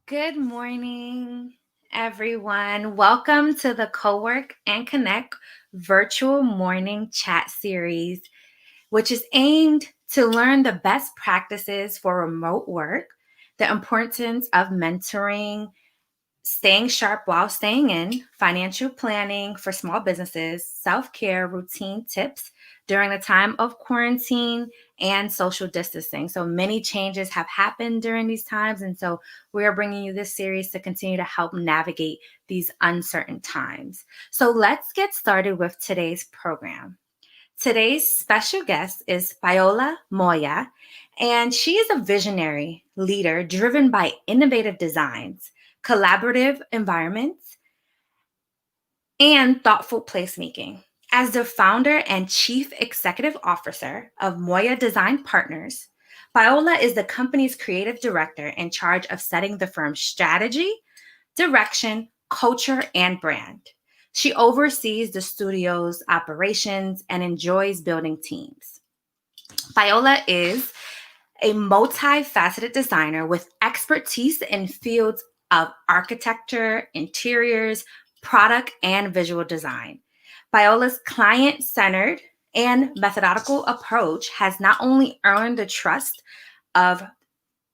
Good morning, everyone. Welcome to the Cowork and Connect virtual morning chat series, which is aimed to learn the best practices for remote work, the importance of mentoring, staying sharp while staying in, financial planning for small businesses, self-care routine tips during the time of quarantine, and social distancing. So many changes have happened during these times. And so we are bringing you this series to continue to help navigate these uncertain times. So let's get started with today's program. Today's special guest is Paola Moya, and she is a visionary leader driven by innovative designs, collaborative environments, and thoughtful placemaking. As the founder and chief executive officer of Moya Design Partners, Paola is the company's creative director in charge of setting the firm's strategy, direction, culture, and brand. She oversees the studio's operations and enjoys building teams. Paola is a multifaceted designer with expertise in fields of architecture, interiors, product, and visual design. Paola's client centered and methodical approach has not only earned the trust of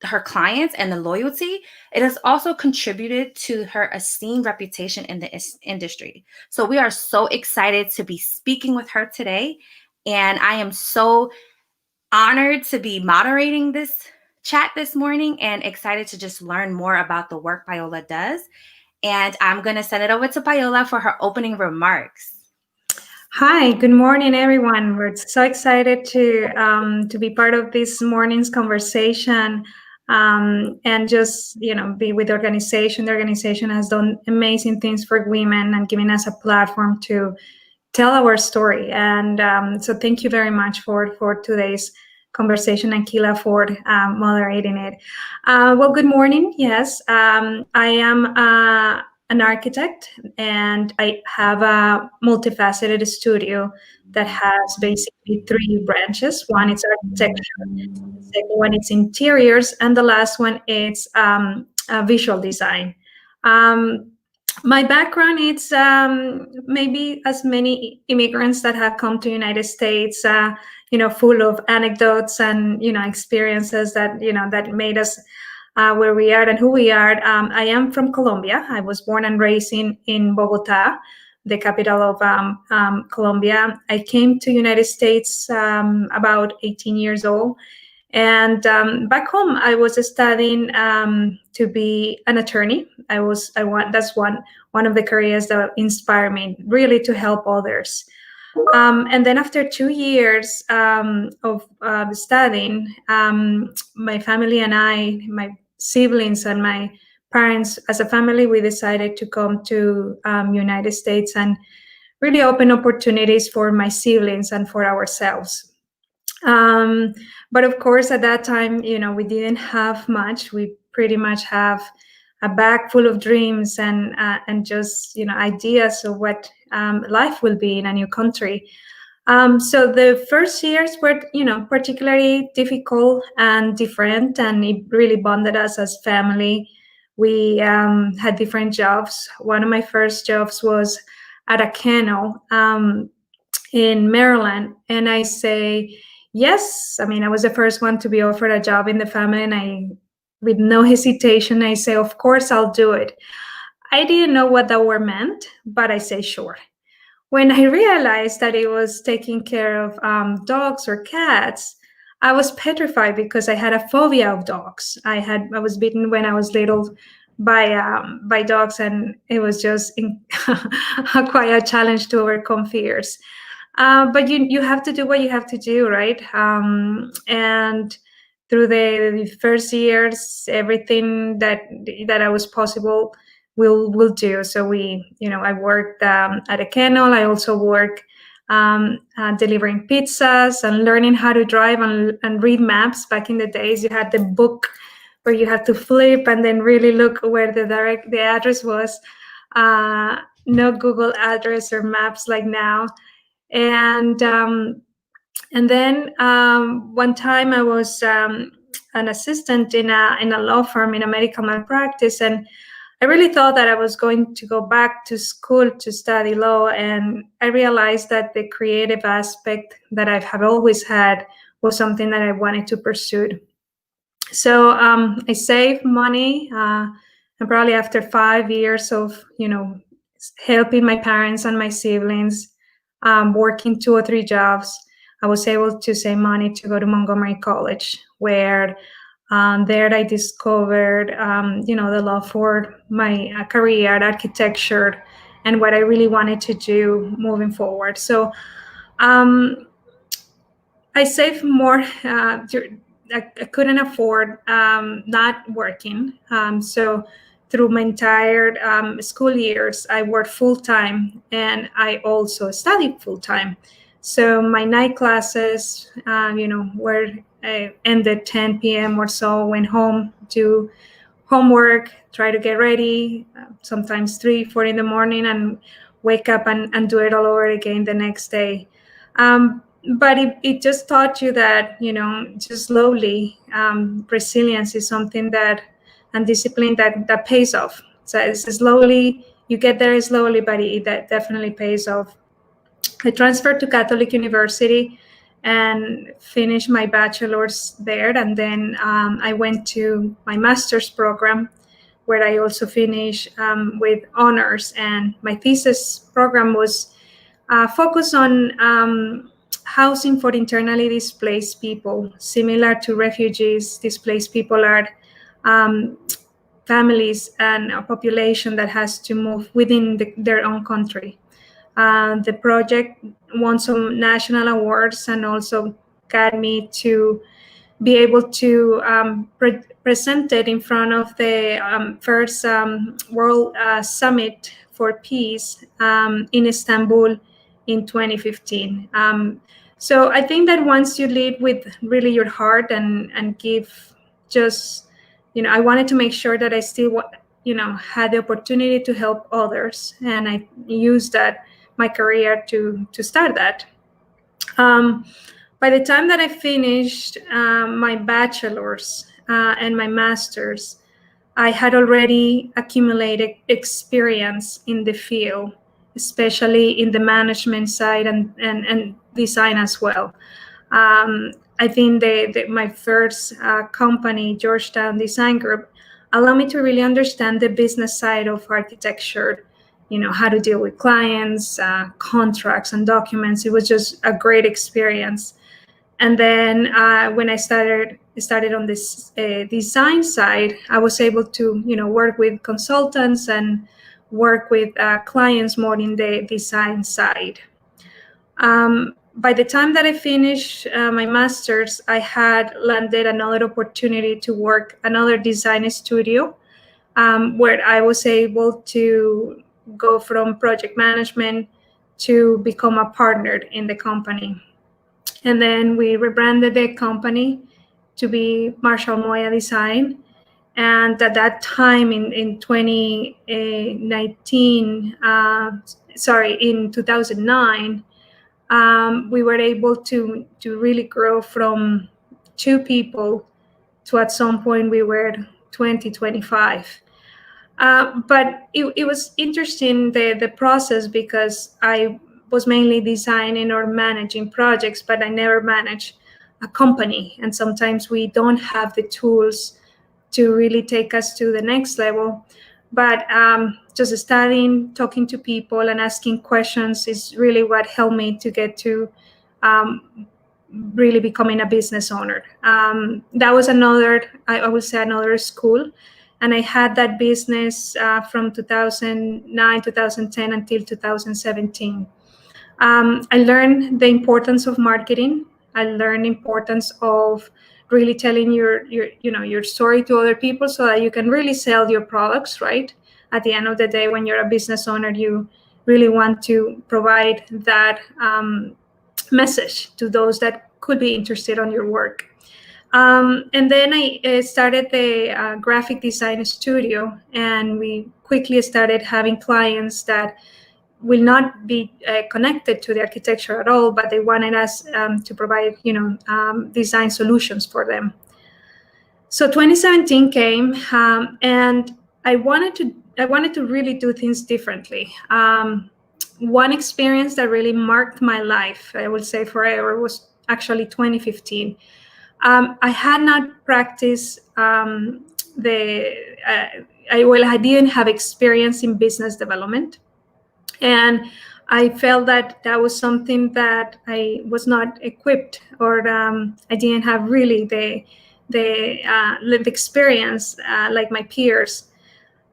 her clients and the loyalty, it has also contributed to her esteemed reputation in the industry. So we are so excited to be speaking with her today. And I am so honored to be moderating this chat this morning and excited to just learn more about the work Paola does. And I'm going to send it over to Paola for her opening remarks. Hi, good morning, everyone. We're so excited to be part of this morning's conversation and just be with the organization. The organization has done amazing things for women and giving us a platform to tell our story. And so, thank you very much for today's conversation, and Kila for moderating it. Well, good morning. Yes, I am an architect, and I have a multifaceted studio that has basically three branches. One is architecture, the second one is interiors, and the last one is visual design. My background is maybe as many immigrants that have come to United States, full of anecdotes and experiences that that made us where we are and who we are. I am from Colombia. I was born and raised in Bogota, the capital of Colombia. I came to United States about 18 years old. And back home, I was studying to be an attorney. That's one of the careers that inspired me really to help others. And then after 2 years of studying, my family and my siblings and my parents, as a family, we decided to come to United States and really open opportunities for my siblings and for ourselves. But of course, at that time, we didn't have much. We pretty much have a bag full of dreams and just ideas of what life will be in a new country. So the first years were particularly difficult and different, and it really bonded us as family. We had different jobs. One of my first jobs was at a kennel in Maryland, and I say yes. I mean, I was the first one to be offered a job in the family, and with no hesitation, I say, of course, I'll do it. I didn't know what that word meant, but I say sure. When I realized that it was taking care of dogs or cats, I was petrified because I had a phobia of dogs. I was bitten when I was little by dogs, and it was just quite a challenge to overcome fears. But you have to do what you have to do, right? And through the first years, everything that I was possible will do. So I worked at a kennel. I also work delivering pizzas and learning how to drive and read maps. Back in the days, you had the book where you had to flip and then really look where the address was. No Google address or maps like now. And then one time I was an assistant in a law firm in a medical malpractice, and I really thought that I was going to go back to school to study law, and I realized that the creative aspect that I have always had was something that I wanted to pursue. So I saved money, and probably after 5 years of helping my parents and my siblings, working 2 or 3 jobs, I was able to save money to go to Montgomery College, where there I discovered the love for my career, architecture, and what I really wanted to do moving forward. So um, I saved more. I couldn't afford not working. So through my entire school years, I worked full time, and I also studied full time. So my night classes, were ended 10 p.m. or so. Went home to homework, try to get ready, sometimes 3, 4 in the morning, and wake up and do it all over again the next day. But it just taught you that, just slowly, resilience is something that, and discipline that pays off. So it's slowly, you get there slowly, but that definitely pays off. I transferred to Catholic University and finished my bachelor's there. And then I went to my master's program, where I also finished with honors. And my thesis program was focused on housing for internally displaced people. Similar to refugees, displaced people are um, families and a population that has to move within their own country. The project won some national awards and also got me to be able to present it in front of the first World Summit for Peace in Istanbul in 2015. So I think that once you lead with really your heart and give just, I wanted to make sure that I still, had the opportunity to help others, and I used that my career to start that. By the time that I finished my bachelor's and my master's, I had already accumulated experience in the field, especially in the management side and design as well. I think my first company, Georgetown Design Group, allowed me to really understand the business side of architecture, how to deal with clients, contracts, and documents. It was just a great experience. And then when I started on this design side, I was able to work with consultants and work with clients more in the design side. By the time that I finished my master's, I had landed another opportunity to work another design studio, where I was able to go from project management to become a partner in the company. And then we rebranded the company to be Moya Design. And at that time in 2019, in 2009, we were able to really grow from 2 people to, at some point, we were 20, 25. But it was interesting, the process, because I was mainly designing or managing projects, but I never managed a company. And sometimes we don't have the tools to really take us to the next level. But just studying, talking to people, and asking questions is really what helped me to get to really becoming a business owner. That was another, I would say, another school. And I had that business from 2009, 2010 until 2017. I learned the importance of marketing. I learned the importance of really telling your story to other people so that you can really sell your products, right? At the end of the day, when you're a business owner, you really want to provide that message to those that could be interested on your work. And then I started the graphic design studio, and we quickly started having clients that will not be connected to the architecture at all, but they wanted us to provide, design solutions for them. So 2017 came, and I wanted to really do things differently. One experience that really marked my life, I would say forever, was actually 2015. I had not practiced the. I didn't have experience in business development, and I felt that that was something that I was not equipped, or I didn't have really the lived experience like my peers.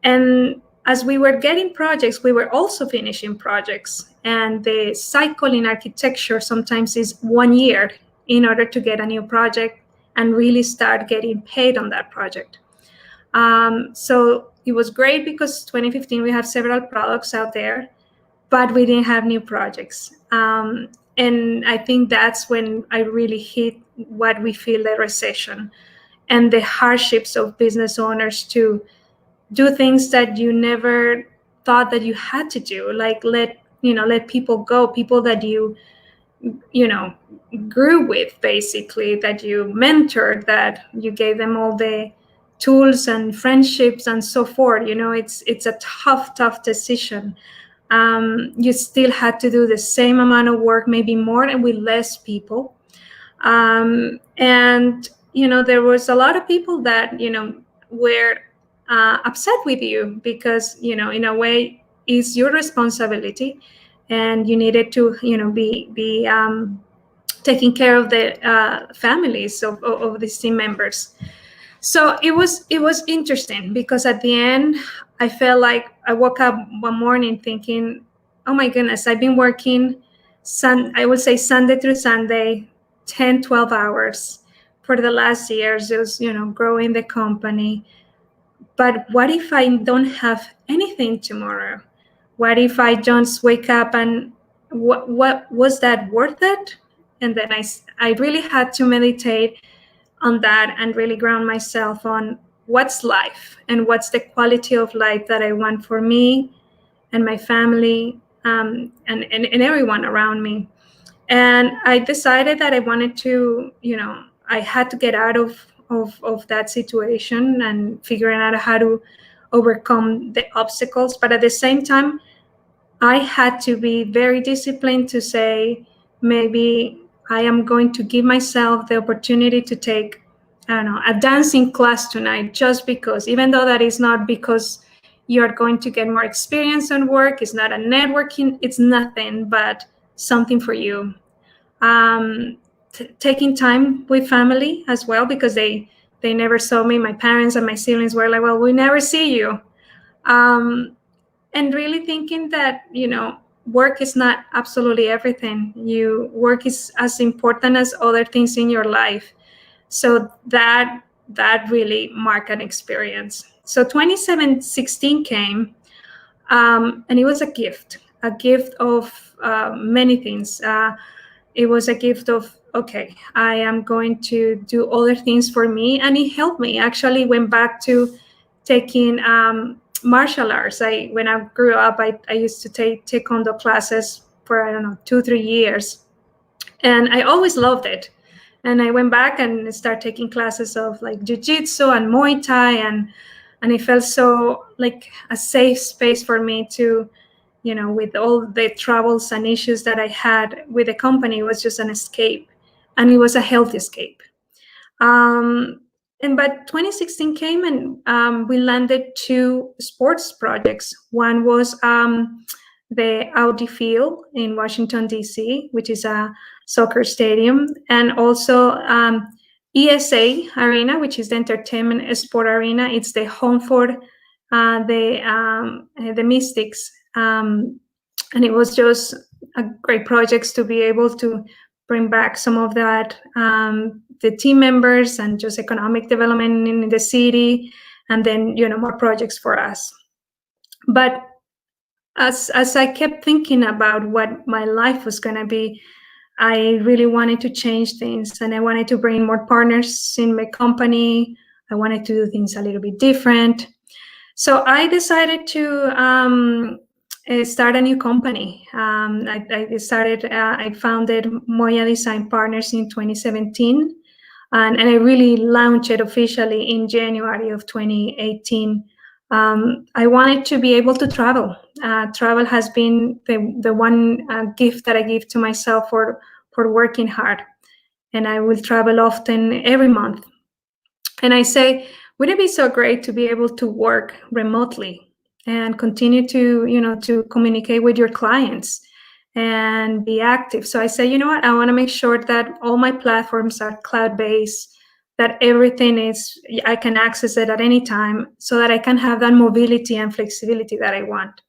And as we were getting projects, we were also finishing projects. And the cycle in architecture sometimes is 1 year in order to get a new project and really start getting paid on that project. So it was great because 2015 we have several products out there, but we didn't have new projects. And I think that's when I really hit what we feel the recession and the hardships of business owners to do things that you never thought that you had to do, like let people go, people that you grew with, basically, that you mentored, that you gave them all the tools and friendships and so forth. It's a tough decision. You still had to do the same amount of work, maybe more, and with less people. And there was a lot of people that were upset with you because in a way it's your responsibility, and you needed to be taking care of the families of these team members. So it was interesting because at the end I felt like I woke up one morning thinking, oh my goodness, I've been working I would say Sunday through Sunday, 10, 12 hours for the last years, just growing the company. But what if I don't have anything tomorrow? What if I just wake up and what was that worth it? And then I really had to meditate on that and really ground myself on what's life and what's the quality of life that I want for me and my family, and everyone around me. And I decided that I wanted to, I had to get out of that situation and figuring out how to overcome the obstacles. But at the same time, I had to be very disciplined to say, maybe I am going to give myself the opportunity to take, I don't know, a dancing class tonight, just because, even though that is not because you're going to get more experience on work, it's not a networking, it's nothing but something for you. Taking time with family as well, because they never saw me. My parents and my siblings were like, well, we never see you. And really thinking that work is not absolutely everything. Work is as important as other things in your life. So that really marked an experience. So 2016 came, and it was a gift of many things. It was a gift of, okay, I am going to do other things for me. And it helped me. Actually went back to taking martial arts. When I grew up, I used to take taekwondo classes for, I don't know, 2-3 years. And I always loved it. And I went back and started taking classes of like jiu-jitsu and Muay Thai. And it felt so like a safe space for me to, with all the troubles and issues that I had with the company, it was just an escape. And it was a healthy escape. But 2016 came, and we landed 2 sports projects. One was the Audi Field in Washington, D.C., which is a soccer stadium, and also ESA Arena, which is the entertainment sport arena. It's the home for the Mystics. And it was just a great project to be able to bring back some of that, the team members, and just economic development in the city, and then more projects for us. But as I kept thinking about what my life was going to be, I really wanted to change things, and I wanted to bring more partners in my company. I wanted to do things a little bit different. So I decided to start a new company. I founded Moya Design Partners in 2017. and I really launched it officially in January of 2018. I wanted to be able to travel. Travel has been the one gift that I give to myself for working hard, and I will travel often every month. And I say, wouldn't it be so great to be able to work remotely and continue to, to communicate with your clients and be active? So I say, you know what? I want to make sure that all my platforms are cloud-based, that everything is, I can access it at any time so that I can have that mobility and flexibility that I want.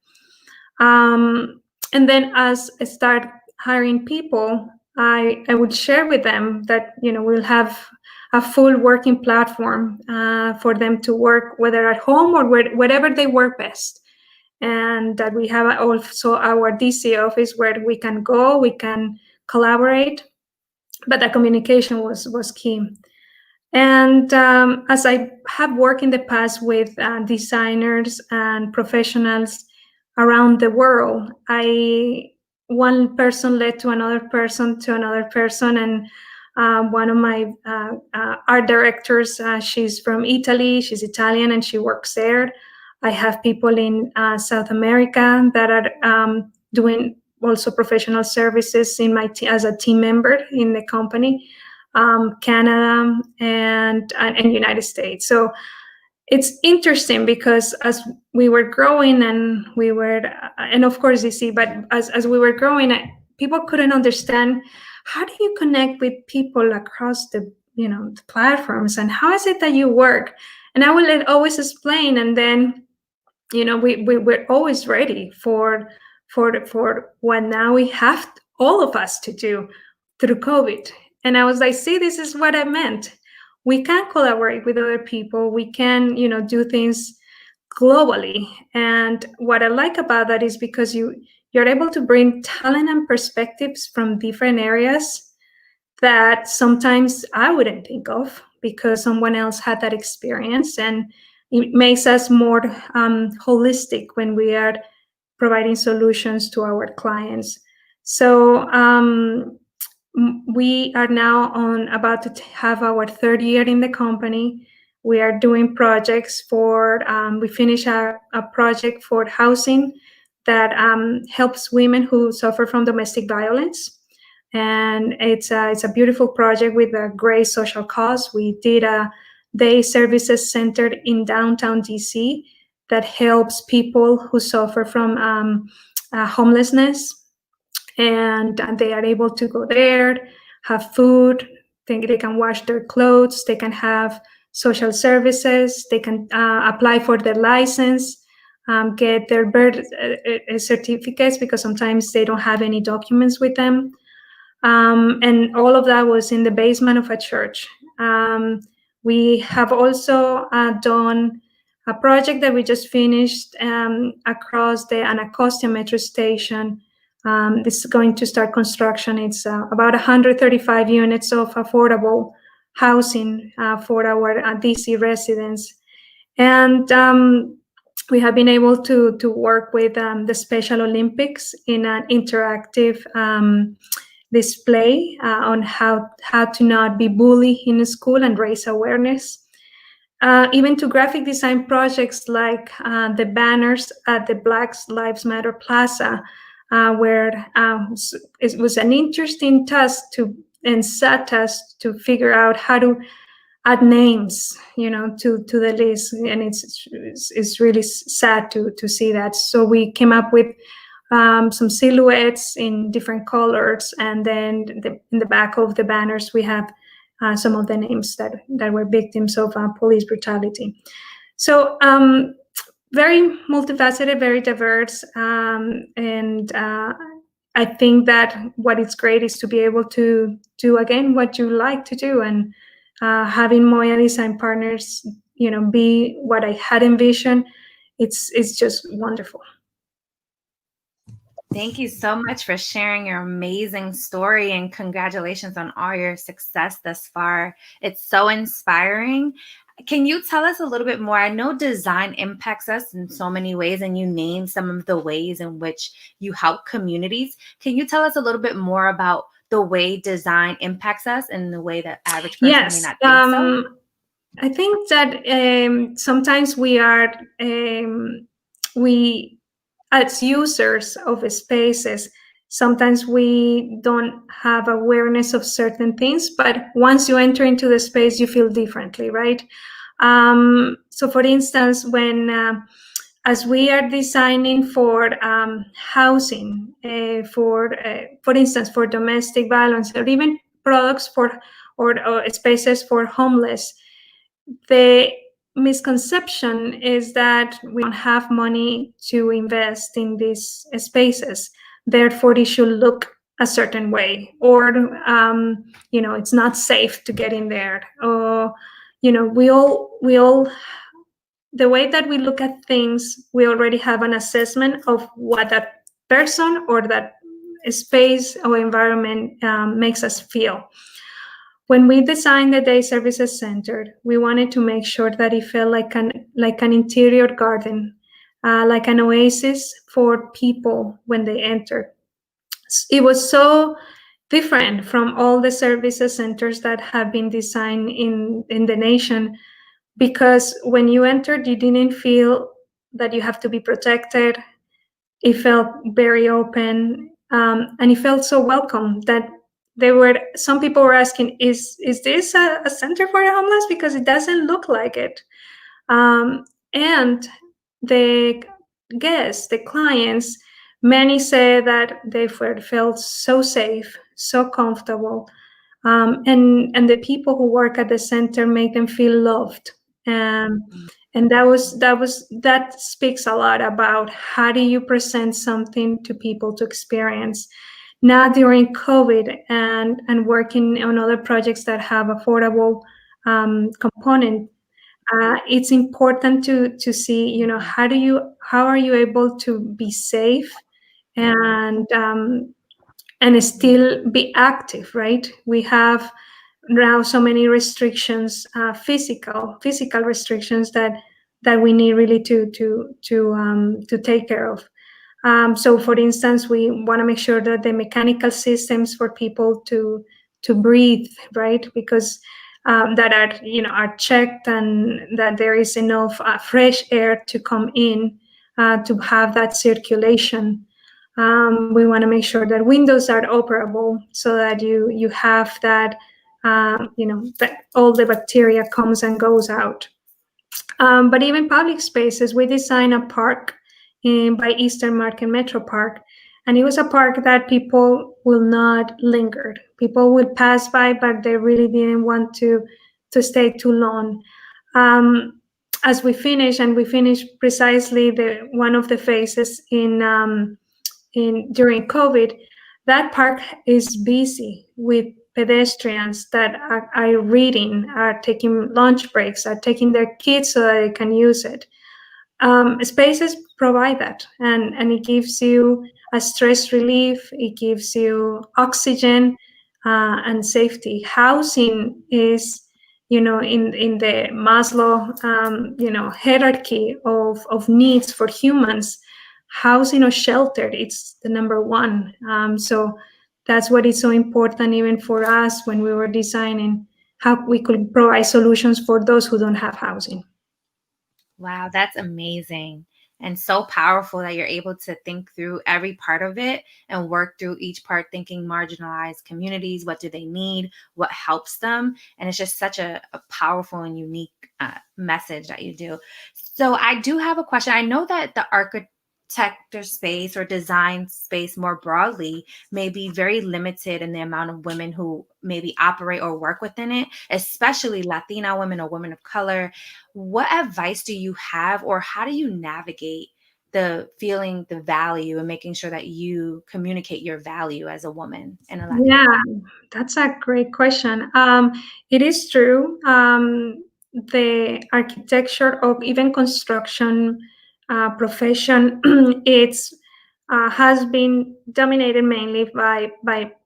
And then as I start hiring people, I would share with them that, we'll have a full working platform for them to work, whether at home or wherever they work best. And that we have also our DC office where we can go, we can collaborate, but the communication was key. And as I have worked in the past with designers and professionals around the world, one person led to another person, and one of my art directors, she's from Italy, she's Italian, and she works there. I have people in South America that are doing also professional services in my as a team member in the company. Canada and United States. So it's interesting because as we were growing and of course DC, but as we were growing, people couldn't understand, how do you connect with people across the platforms, and how is it that you work? And I will always explain, and then we're always ready for what now we have all of us to do through COVID. And I was like, see, this is what I meant. We can collaborate with other people. We can, do things globally. And what I like about that is because you're able to bring talent and perspectives from different areas that sometimes I wouldn't think of because someone else had that experience. And it makes us more holistic when we are providing solutions to our clients. So we are now about to have our third year in the company. We are doing projects we finished a project for housing that helps women who suffer from domestic violence. And it's a beautiful project with a great social cause. We did a day services centered in downtown DC that helps people who suffer from homelessness, and they are able to go there, have food, they can wash their clothes, they can have social services, they can apply for their license, get their birth certificates because sometimes they don't have any documents with them. And all of that was in the basement of a church. We have also done a project that we just finished across the Anacostia metro station. This is going to start construction. It's about 135 units of affordable housing for our DC residents. And we have been able to work with the Special Olympics in an interactive display on how to not be bullied in school and raise awareness. Even to graphic design projects like the banners at the Black Lives Matter Plaza, where it was an interesting task and sad task to figure out how to add names, to the list, and it's really sad to see that. So we came up with some silhouettes in different colors, and then in the back of the banners we have some of the names that were victims of police brutality. So very multifaceted, very diverse, and I think that what is great is to be able to do again what you like to do, and having Moya Design Partners, be what I had envisioned. It's just wonderful. Thank you so much for sharing your amazing story, and congratulations on all your success thus far. It's so inspiring. Can you tell us a little bit more? I know design impacts us in so many ways, and you named some of the ways in which you help communities. Can you tell us a little bit more about the way design impacts us in the way that average person may Yes. not think so? I think that sometimes we, as users of spaces, sometimes we don't have awareness of certain things, but once you enter into the space, you feel differently, right? So, for instance, when as we are designing for housing, for instance, for domestic violence, or even products for or spaces for homeless, the misconception is that we don't have money to invest in these spaces. Therefore, it should look a certain way, or it's not safe to get in there. Or we all the way that we look at things, we already have an assessment of what that person or that space or environment makes us feel. When we designed the Day Services Center, we wanted to make sure that it felt like an interior garden, like an oasis for people when they enter. It was so different from all the services centers that have been designed in the nation, because when you entered, you didn't feel that you have to be protected. It felt very open, and it felt so welcome that some people were asking, is this a center for the homeless? Because it doesn't look like it. And the guests, the clients, many say that they felt so safe, so comfortable, and the people who work at the center make them feel loved. And that speaks a lot about how do you present something to people to experience. Now during COVID and working on other projects that have affordable component, it's important to see, how are you able to be safe and still be active, right? We have now so many restrictions, physical restrictions that we need really to take care of. So, for instance, we want to make sure that the mechanical systems for people to breathe, right, because that are checked, and that there is enough fresh air to come in, to have that circulation. We want to make sure that windows are operable so that you have that, that all the bacteria comes and goes out. But even public spaces, we designed a park by Eastern Market Metro Park, and it was a park that people will not linger. People would pass by, but they really didn't want to stay too long. As we finished precisely one of the phases during COVID, that park is busy with pedestrians that are reading, are taking lunch breaks, are taking their kids so that they can use it. Spaces provide that, and it gives you a stress relief, it gives you oxygen, and safety. Housing is, in the Maslow, hierarchy of needs for humans. Housing or shelter, it's the number one. So that's what is so important, even for us, when we were designing how we could provide solutions for those who don't have housing. Wow, that's amazing and so powerful that you're able to think through every part of it and work through each part, thinking marginalized communities, what do they need, what helps them. And it's just such a powerful and unique message that you do. So I do have a question. I know that the architecture space or design space more broadly may be very limited in the amount of women who maybe operate or work within it, especially Latina women or women of color. What advice do you have, or how do you navigate the feeling the value and making sure that you communicate your value as a woman and a Latina? Yeah, that's a great question. It is true. The architecture of even construction profession, it's has been dominated mainly by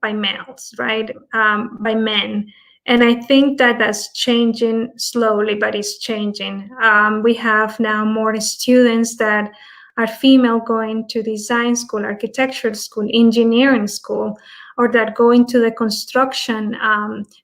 males, right? By men, and I think that that's changing slowly, but it's changing. We have now more students that are female going to design school, architecture school, engineering school. or that go into the construction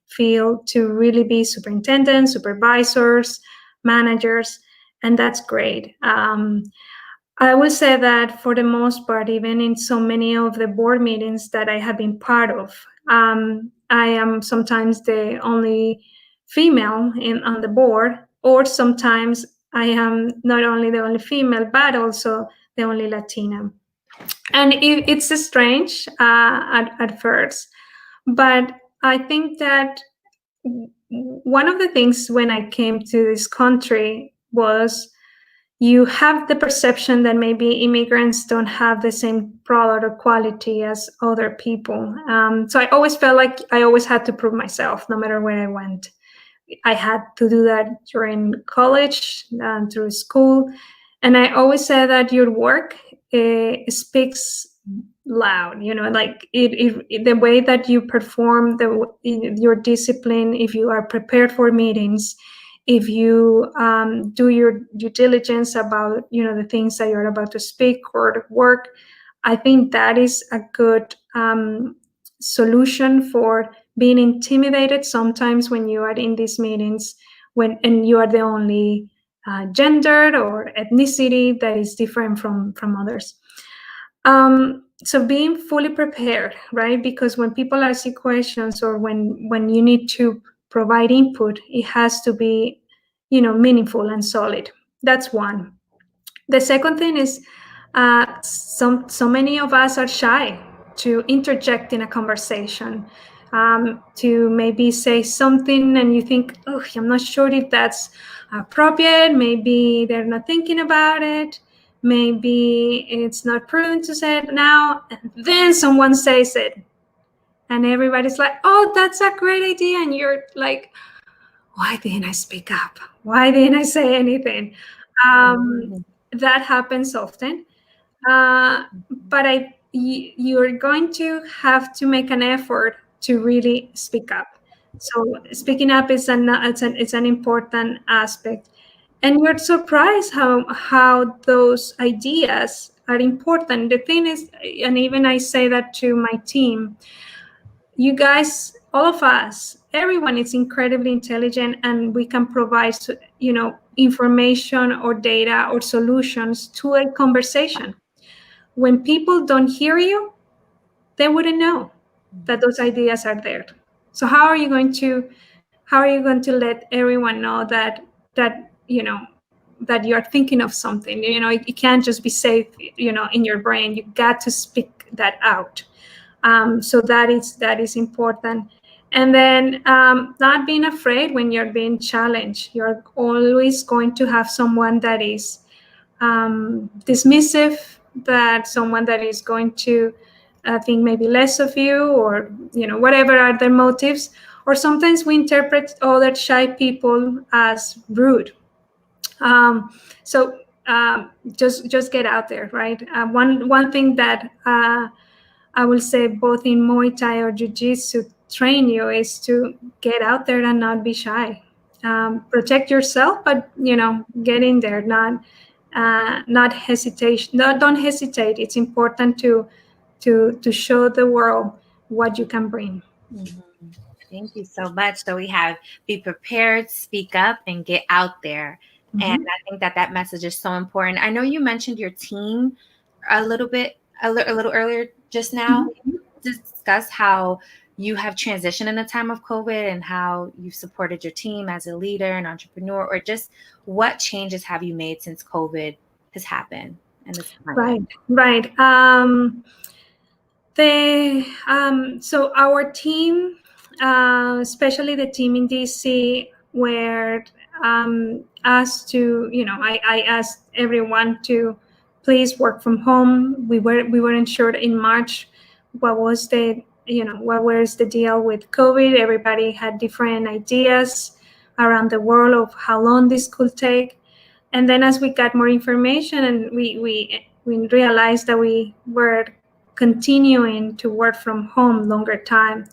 field to really be superintendents, supervisors, managers, and that's great. I will say that for the most part, even in so many of the board meetings that I have been part of, I am sometimes the only female on the board, or sometimes I am not only the only female, but also the only Latina. And it's strange at first, but I think that one of the things when I came to this country was you have the perception that maybe immigrants don't have the same product or quality as other people. So I always felt like I always had to prove myself no matter where I went. I had to do that during college, through school. And I always say that your work speaks loud, like the way that you perform your discipline, if you are prepared for meetings, if you do your due diligence about the things that you're about to speak or work. I think that is a good solution for being intimidated sometimes when you are in these meetings, and you are the only gender or ethnicity that is different from others. So being fully prepared, right? Because when people ask you questions, or when you need to provide input, it has to be, meaningful and solid. That's one. The second thing is, so many of us are shy to interject in a conversation, to maybe say something, and you think, oh, I'm not sure if that's appropriate. Maybe they're not thinking about it. Maybe it's not prudent to say it now. And then someone says it, and everybody's like, oh, that's a great idea. And you're like, why didn't I speak up? Why didn't I say anything? Um, that happens often. But you're going to have to make an effort to really speak up. So speaking up is it's an important aspect, and you're surprised how those ideas are important. The thing is, and even I say that to my team, you guys, all of us, everyone is incredibly intelligent, and we can provide information or data or solutions to a conversation. When people don't hear you, they wouldn't know that those ideas are there. So how are you going to let everyone know that you're thinking of something? It can't just be safe in your brain. You got to speak that out. So that is important. And then not being afraid when you're being challenged. You're always going to have someone that is dismissive, that someone that is going to think maybe less of you, or whatever are their motives. Or sometimes we interpret other shy people as rude. So just get out there, right? One thing that I will say, both in Muay Thai or Jiu-Jitsu train you, is to get out there and not be shy. Protect yourself, but get in there. Not hesitation. Don't hesitate. It's important to show the world what you can bring. Mm-hmm. Thank you so much. So we have be prepared, speak up, and get out there. Mm-hmm. And I think that message is so important. I know you mentioned your team a little earlier just now. Mm-hmm. Discuss how you have transitioned in the time of COVID and how you've supported your team as a leader and entrepreneur, or just what changes have you made since COVID has happened in this climate? Right. So our team, especially the team in DC, were asked to, I asked everyone to please work from home. We weren't sure in March what was the deal with COVID. Everybody had different ideas around the world of how long this could take. And then as we got more information, and we realized that we were continuing to work from home longer time.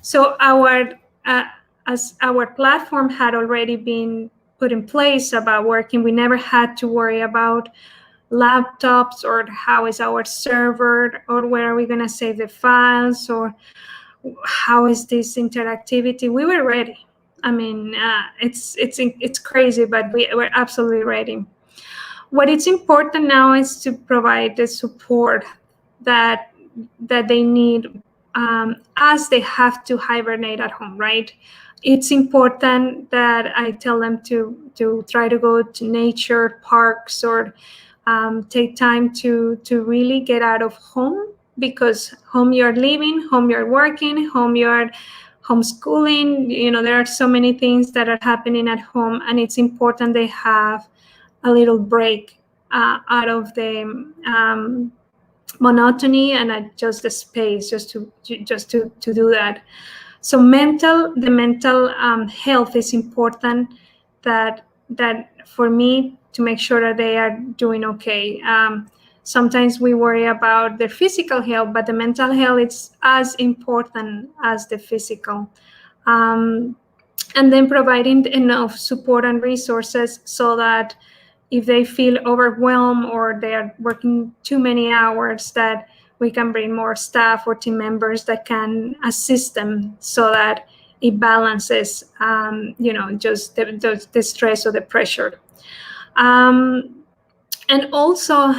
So as our platform had already been put in place about working, we never had to worry about laptops, or how is our server, or where are we going to save the files, or how is this interactivity. We were ready. I mean, it's crazy, but we're absolutely ready. What is important now is to provide the support that they need, as they have to hibernate at home, right? It's important that I tell them to try to go to nature parks, or take time to really get out of home, because home you're living, home you're working, home you're homeschooling. There are so many things that are happening at home, and it's important they have a little break out of the monotony, and just the space, just to do that. So the mental health is important. That for me, to make sure that they are doing okay. Sometimes we worry about their physical health, but the mental health is as important as the physical. And then providing enough support and resources, so that if they feel overwhelmed or they are working too many hours, that we can bring more staff or team members that can assist them, so that it balances, just the stress or the pressure. And also,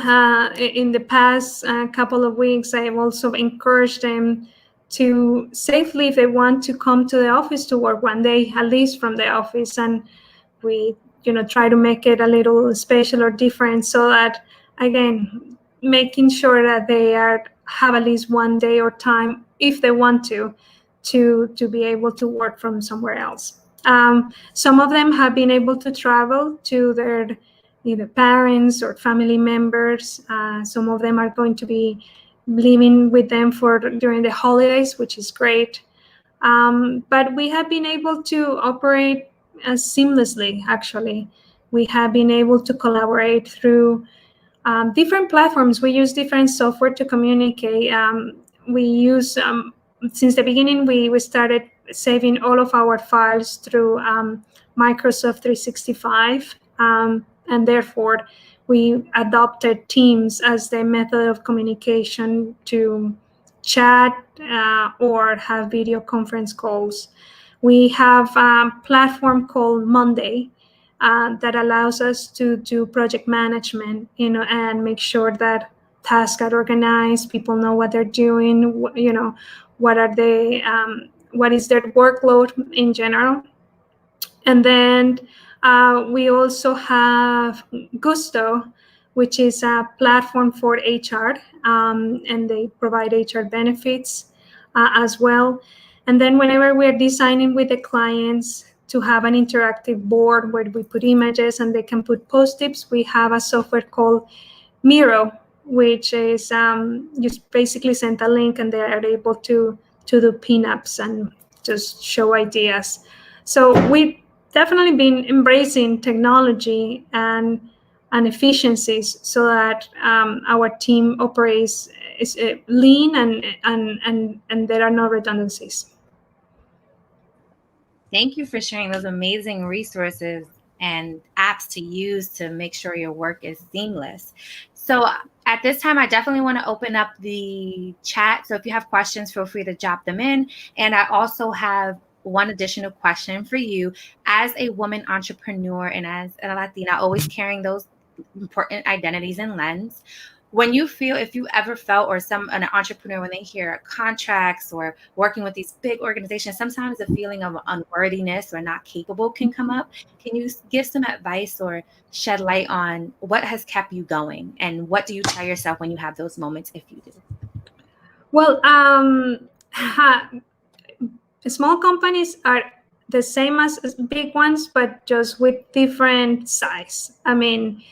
in the past couple of weeks, I have also encouraged them to safely, if they want to come to the office to work one day, at least from the office. And we try to make it a little special or different, so that, again, making sure that they have at least one day or time, if they want to be able to work from somewhere else. Some of them have been able to travel to their either parents or family members. Some of them are going to be living with them during the holidays, which is great. But we have been able to operate seamlessly, actually. We have been able to collaborate through different platforms. We use different software to communicate. We use, since the beginning, we started saving all of our files through Microsoft 365. And therefore, we adopted Teams as the method of communication, to chat or have video conference calls. We have a platform called Monday that allows us to do project management, and make sure that tasks are organized, people know what they're doing, what is their workload in general. And then we also have Gusto, which is a platform for HR, and they provide HR benefits as well. And then whenever we're designing with the clients to have an interactive board where we put images and they can put post-its, we have a software called Miro, which is you basically send a link and they are able to do pinups and just show ideas. So we've definitely been embracing technology and efficiencies, so that our team operates is lean, and there are no redundancies. Thank you for sharing those amazing resources and apps to use to make sure your work is seamless. So at this time, I definitely want to open up the chat. So if you have questions, feel free to drop them in. And I also have one additional question for you. As a woman entrepreneur and as a Latina, always carrying those important identities and lens, when you feel, if you ever felt, or an entrepreneur, when they hear contracts or working with these big organizations, sometimes a feeling of unworthiness or not capable can come up. Can you give some advice or shed light on what has kept you going, and what do you tell yourself when you have those moments, if you do? Well, small companies are the same as big ones, but just with different size. I mean,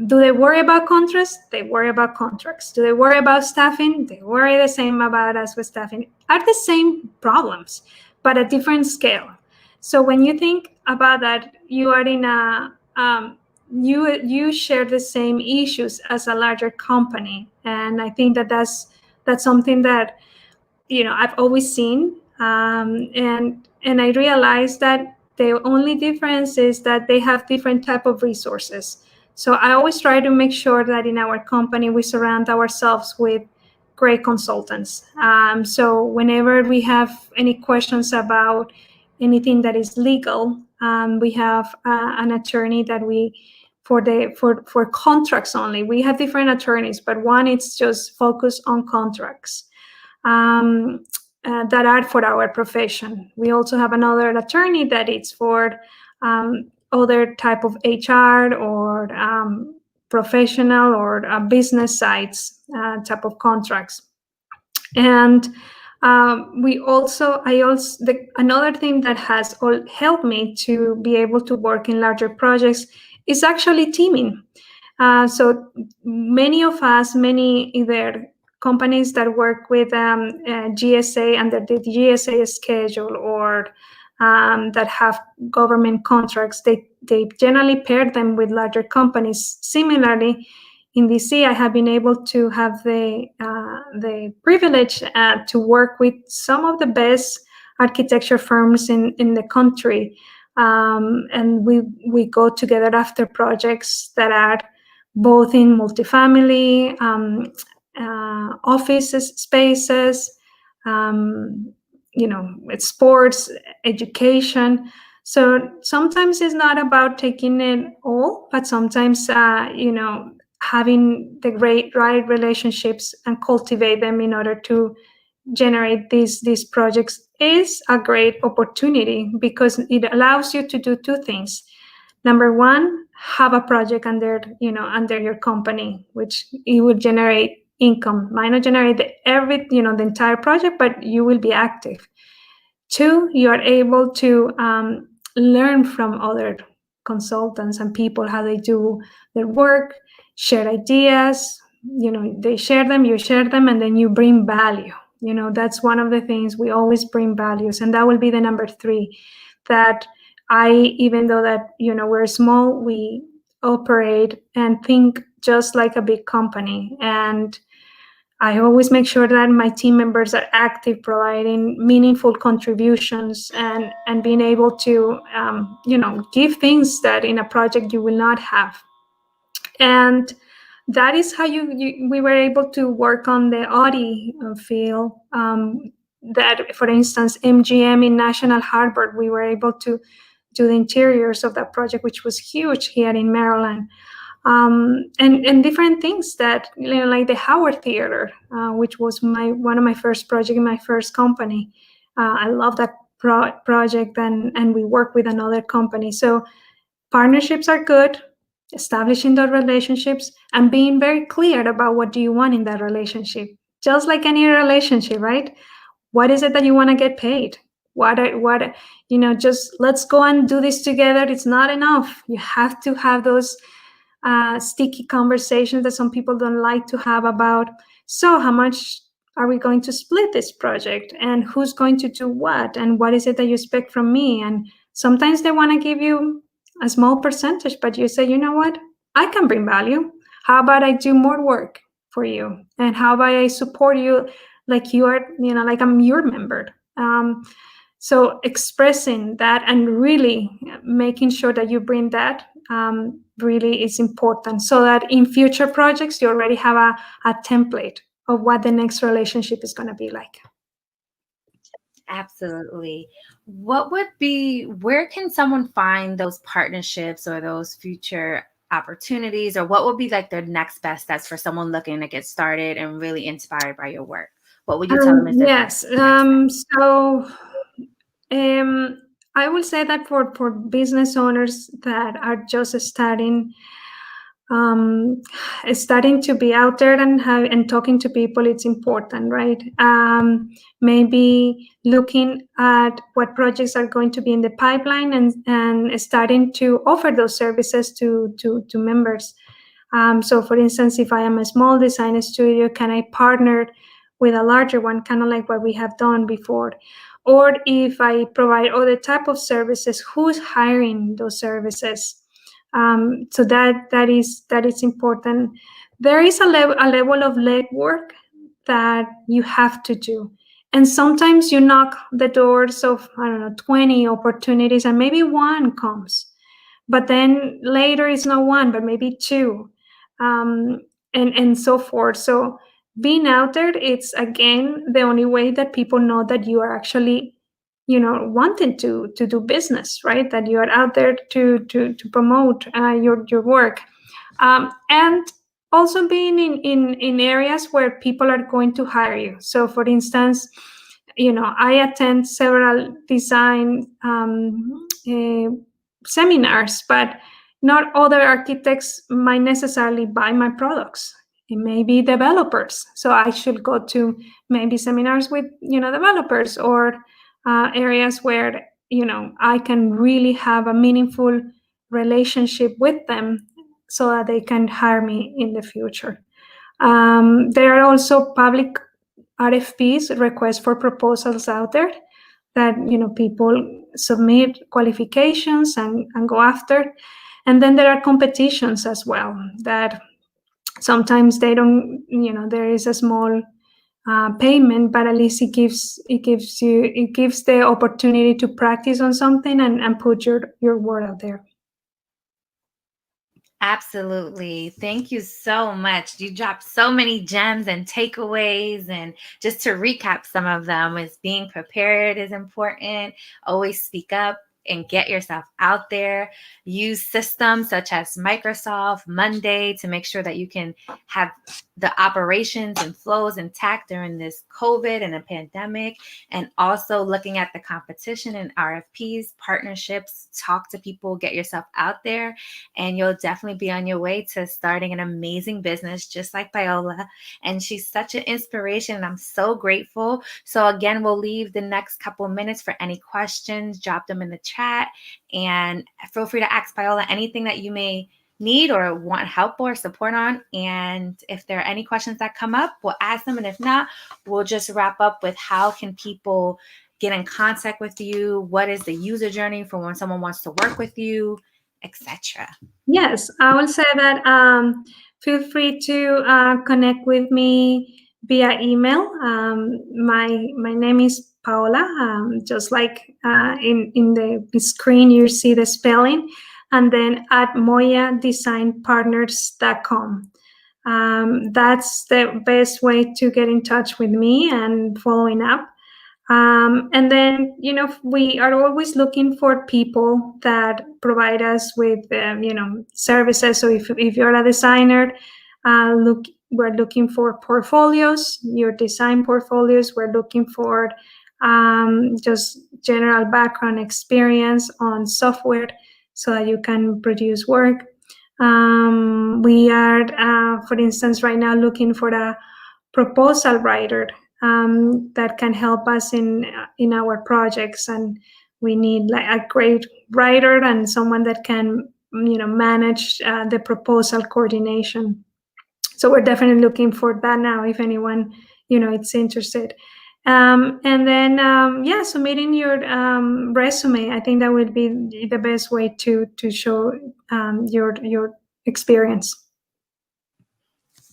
do they worry about contracts? They worry about contracts. Do they worry about staffing? They worry the same about us with staffing. Are the same problems, but at different scale. So when you think about that, you are in a you share the same issues as a larger company, and I think that's something that I've always seen, and I realized that the only difference is that they have different type of resources. So I always try to make sure that in our company we surround ourselves with great consultants. So whenever we have any questions about anything that is legal, we have an attorney that we for contracts only. We have different attorneys, but one is just focused on contracts um, that are for our profession. We also have another attorney that is for other type of HR or professional or business sides type of contracts. And another thing that has helped me to be able to work in larger projects is actually teaming. So many of us, many either companies that work with GSA under the GSA schedule or that have government contracts, they generally pair them with larger companies. Similarly, in DC, I have been able to have the privilege to work with some of the best architecture firms in the country, and we go together after projects that are both in multifamily, office spaces, with sports, education. So sometimes it's not about taking it all, but sometimes, having the right relationships and cultivate them in order to generate these projects is a great opportunity because it allows you to do two things. Number one, have a project under your company, which it will generate income. Might not generate the entire project, but you will be active. Two, you are able to learn from other consultants and people how they do their work, share ideas. They share them, you share them, and then you bring value. That's one of the things we always bring values, and that will be the number three. That even though that we're small, we operate and think just like a big company, and I always make sure that my team members are active, providing meaningful contributions and being able to, give things that in a project you will not have. And that is how we were able to work on the Audi field. That, for instance, MGM in National Harbor, we were able to do the interiors of that project, which was huge here in Maryland. And different things that like the Howard Theater, which was one of my first projects in my first company. I love that project, and we work with another company. So partnerships are good, establishing those relationships and being very clear about what do you want in that relationship. Just like any relationship, right? What is it that you want to get paid? Just let's go and do this together. It's not enough. You have to have those sticky conversations that some people don't like to have about, so how much are we going to split this project, and who's going to do what, and what is it that you expect from me? And sometimes they want to give you a small percentage, but you say, you know what, I can bring value. How about I do more work for you, and how about I support you like you are, like I'm your member. So expressing that and really making sure that you bring that really is important, so that in future projects you already have a template of what the next relationship is going to be like. Absolutely. Where can someone find those partnerships or those future opportunities, or what would be like their next best steps for someone looking to get started and really inspired by your work? What would you tell them is their Yes. So I will say that for business owners that are just starting to be out there and talking to people, it's important, right? Maybe looking at what projects are going to be in the pipeline and starting to offer those services to members. So for instance, if I am a small design studio, can I partner with a larger one, kind of like what we have done before? Or if I provide other type of services, who's hiring those services? So that is important. There is a level of legwork that you have to do, and sometimes you knock the doors of 20 opportunities, and maybe one comes. but then later it's not one, but maybe two, and so forth. So being out there, it's again the only way that people know that you are actually, wanting to do business, right? That you are out there to promote your work, and also being in areas where people are going to hire you. So for instance, I attend several design seminars, but not other architects might necessarily buy my products. It may be developers, so I should go to maybe seminars with developers, or areas where I can really have a meaningful relationship with them, so that they can hire me in the future. There are also public RFPs, requests for proposals, out there that people submit qualifications and go after. And then there are competitions as well, that sometimes they don't, there is a small payment, but at least it gives the opportunity to practice on something, and put your word out there. Absolutely. Thank you so much. You dropped so many gems and takeaways. And just to recap some of them, is being prepared is important. Always speak up and get yourself out there. Use systems such as Microsoft, Monday, to make sure that you can have the operations and flows intact during this COVID and the pandemic. And also looking at the competition and RFPs, partnerships, talk to people, get yourself out there, and you'll definitely be on your way to starting an amazing business just like Paola. And she's such an inspiration, and I'm so grateful. So again, we'll leave the next couple of minutes for any questions. Drop them in the chat, and feel free to ask Paola anything that you may need or want help or support on. And if there are any questions that come up, we'll ask them. And if not, we'll just wrap up with how can people get in contact with you? What is the user journey for when someone wants to work with you, etc.? Yes, I will say that feel free to connect with me via email. My name is Paola, just like in the screen you see the spelling, and then at moyadesignpartners.com. That's the best way to get in touch with me and following up. And then, we are always looking for people that provide us with, services. So if you're a designer, we're looking for portfolios, your design portfolios. We're looking for just general background experience on software, so that you can produce work. We are, for instance, right now looking for a proposal writer that can help us in our projects, and we need like a great writer and someone that can manage the proposal coordination. So we're definitely looking for that now, if anyone is interested. And then submitting your resume. I think that would be the best way to show your experience.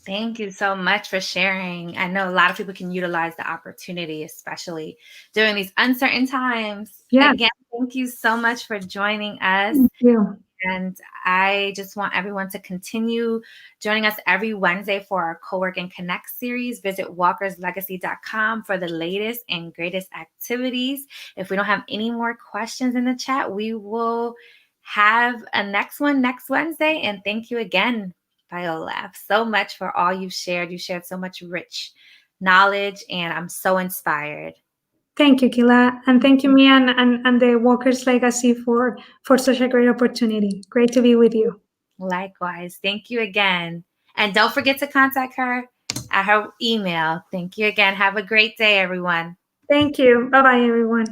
Thank you so much for sharing. I know a lot of people can utilize the opportunity, especially during these uncertain times. Yeah. Again, thank you so much for joining us. Thank you. And I just want everyone to continue joining us every Wednesday for our Cowork and Connect series. Visit walkerslegacy.com for the latest and greatest activities. If we don't have any more questions in the chat, we will have a next one next Wednesday. And thank you again, Paola, so much for all you've shared. You shared so much rich knowledge, and I'm so inspired. Thank you, Kila. And thank you, Mia, and the Walker's Legacy for such a great opportunity. Great to be with you. Likewise. Thank you again. And don't forget to contact her at her email. Thank you again. Have a great day, everyone. Thank you. Bye-bye, everyone.